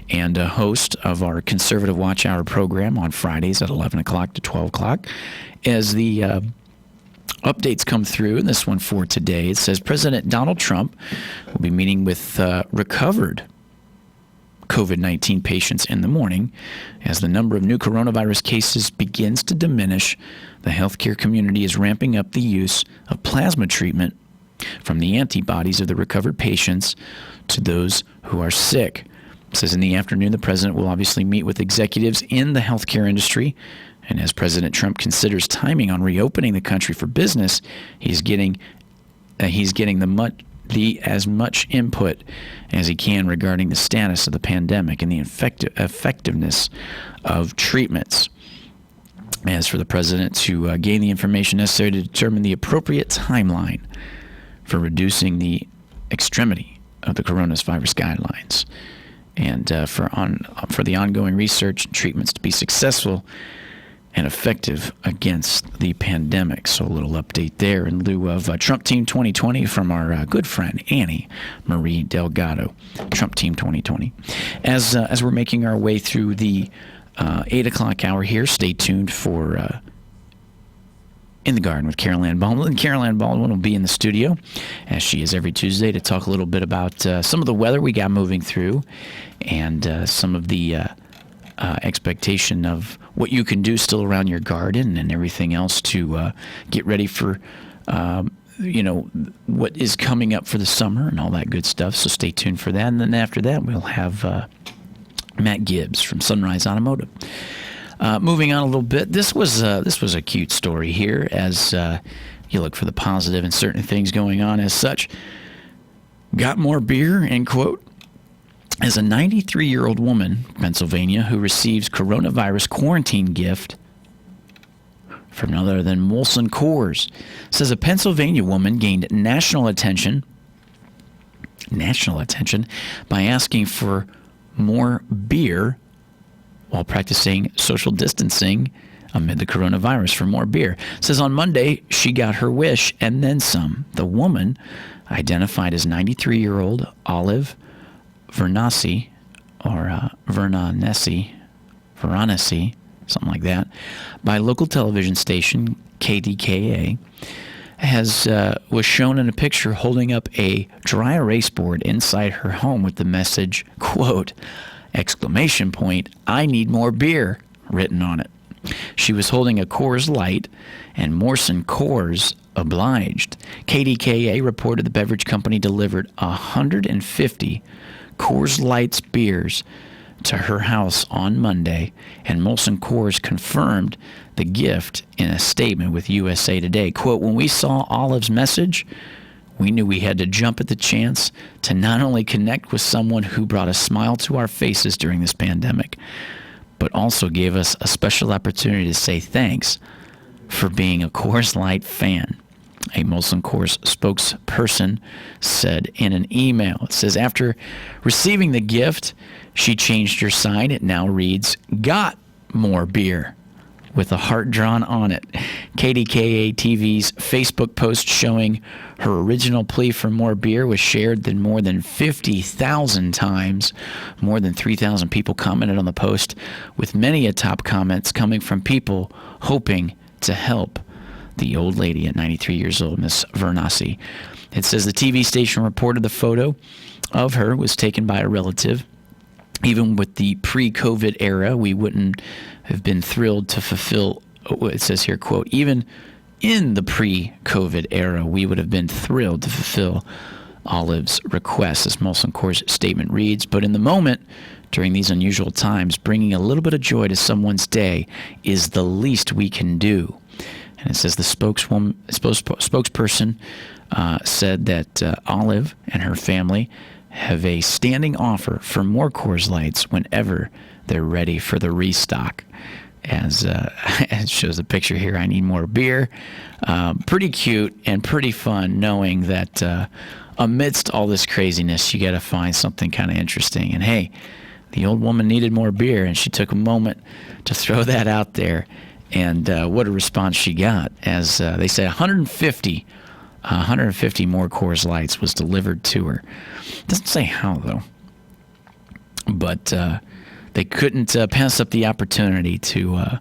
and a host of our Conservative Watch Hour program on Fridays at 11 o'clock to 12 o'clock. As the updates come through, and this one for today, it says President Donald Trump will be meeting with recovered COVID-19 patients in the morning. As the number of new coronavirus cases begins to diminish, the healthcare community is ramping up the use of plasma treatment from the antibodies of the recovered patients to those who are sick. It says in the afternoon, the president will obviously meet with executives in the healthcare industry. And as President Trump considers timing on reopening the country for business, he's getting as much input as he can regarding the status of the pandemic and the effectiveness of treatments. As for the president to gain the information necessary to determine the appropriate timeline for reducing the extremity of the coronavirus guidelines, and for the ongoing research and treatments to be successful, and effective against the pandemic. So a little update there in lieu of Trump Team 2020 from our good friend Annie Marie Delgado. Trump Team 2020. As we're making our way through the 8 o'clock hour here, stay tuned for In the Garden with Carol Ann Baldwin. Carol Ann Baldwin will be in the studio, as she is every Tuesday, to talk a little bit about some of the weather we got moving through and some of the expectation of what you can do still around your garden and everything else to get ready for, what is coming up for the summer and all that good stuff. So stay tuned for that. And then after that, we'll have Matt Gibbs from Sunrise Automotive. Moving on a little bit, this was a cute story here as you look for the positive in certain things going on as such. Got more beer, end quote. As a 93-year-old woman, Pennsylvania, who receives coronavirus quarantine gift from none other than Molson Coors, says a Pennsylvania woman gained national attention by asking for more beer while practicing social distancing amid the coronavirus. For more beer. Says on Monday she got her wish and then some. The woman, identified as 93-year-old Olive Veronesi, something like that, by local television station KDKA, was shown in a picture holding up a dry erase board inside her home with the message, quote, ! I need more beer, written on it. She was holding a Coors Light, and Molson Coors obliged. KDKA reported the beverage company delivered 150 Coors Light's beers to her house on Monday, and Molson Coors confirmed the gift in a statement with USA Today. Quote, when we saw Olive's message, we knew we had to jump at the chance to not only connect with someone who brought a smile to our faces during this pandemic, but also gave us a special opportunity to say thanks for being a Coors Light fan. A Molson Coors spokesperson said in an email. It says, after receiving the gift, she changed her sign. It now reads, got more beer, with a heart drawn on it. KDKA TV's Facebook post showing her original plea for more beer was shared more than 50,000 times. More than 3,000 people commented on the post, with many top comments coming from people hoping to help the old lady at 93 years old, Miss Veronesi. It says the TV station reported the photo of her was taken by a relative. Even with the pre-COVID era, we wouldn't have been thrilled to fulfill, it says here, quote, even in the pre-COVID era, we would have been thrilled to fulfill Olive's request, as Molson Coors' statement reads. But in the moment, during these unusual times, bringing a little bit of joy to someone's day is the least we can do. And it says the spokesperson said that Olive and her family have a standing offer for more Coors Lights whenever they're ready for the restock. As it shows the picture here, I need more beer. Pretty cute and pretty fun, knowing that amidst all this craziness, you got to find something kind of interesting. And hey, the old woman needed more beer, and she took a moment to throw that out there. And what a response she got. As they said, 150 more Coors Lights was delivered to her. Doesn't say how, though. But they couldn't pass up the opportunity to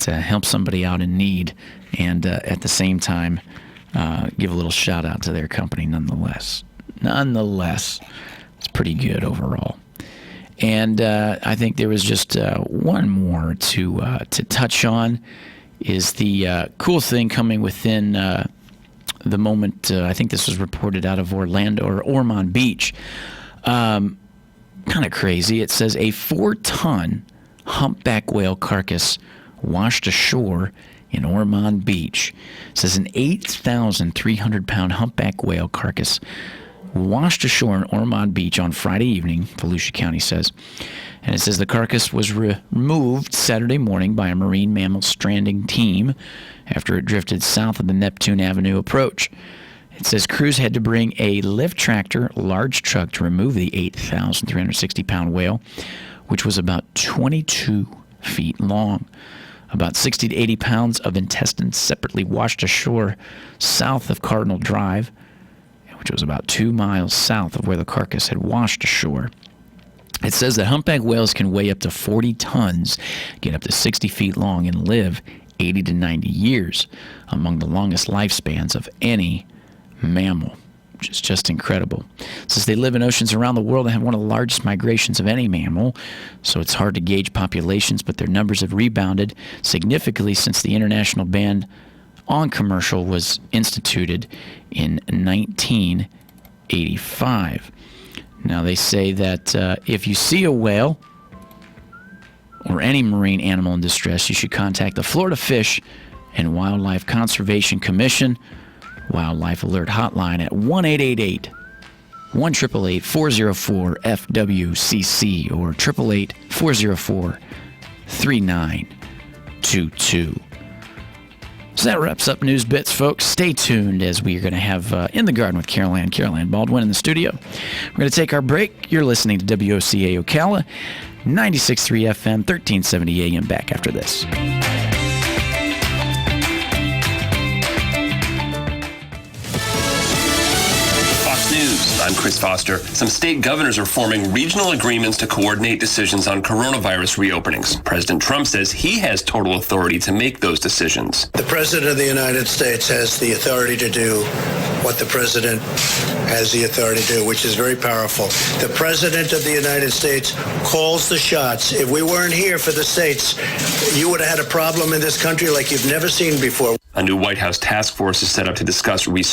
help somebody out in need, and at the same time give a little shout out to their company nonetheless. It's pretty good overall. And I think there was just one more to touch on, is the cool thing coming within the moment. I think this was reported out of Orlando or Ormond Beach. Kind of crazy. It says a 4-ton humpback whale carcass washed ashore in Ormond Beach. It says an 8,300-pound humpback whale carcass washed ashore in Ormond Beach on Friday evening, Volusia County says. And it says the carcass was removed Saturday morning by a marine mammal stranding team after it drifted south of the Neptune Avenue approach. It says crews had to bring a lift tractor, large truck, to remove the 8,360-pound whale, which was about 22 feet long. About 60 to 80 pounds of intestines separately washed ashore south of Cardinal Drive, which was about 2 miles south of where the carcass had washed ashore. It says that humpback whales can weigh up to 40 tons, get up to 60 feet long, and live 80 to 90 years, among the longest lifespans of any mammal, which is just incredible. Since they live in oceans around the world and have one of the largest migrations of any mammal, so it's hard to gauge populations, but their numbers have rebounded significantly since the international ban on commercial was instituted in 1985. Now, they say that if you see a whale or any marine animal in distress, you should contact the Florida Fish and Wildlife Conservation Commission Wildlife Alert Hotline at 1-888-404-FWCC or 888-404-3922. So that wraps up News Bits, folks. Stay tuned as we are going to have In the Garden with Caroline Baldwin in the studio. We're going to take our break. You're listening to WOCA Ocala, 96.3 FM, 1370 AM. Back after this. News. I'm Chris Foster. Some state governors are forming regional agreements to coordinate decisions on coronavirus reopenings. President Trump says he has total authority to make those decisions. The President of the United States has the authority to do what the President has the authority to do, which is very powerful. The President of the United States calls the shots. If we weren't here for the states, you would have had a problem in this country like you've never seen before. A new White House task force is set up to discuss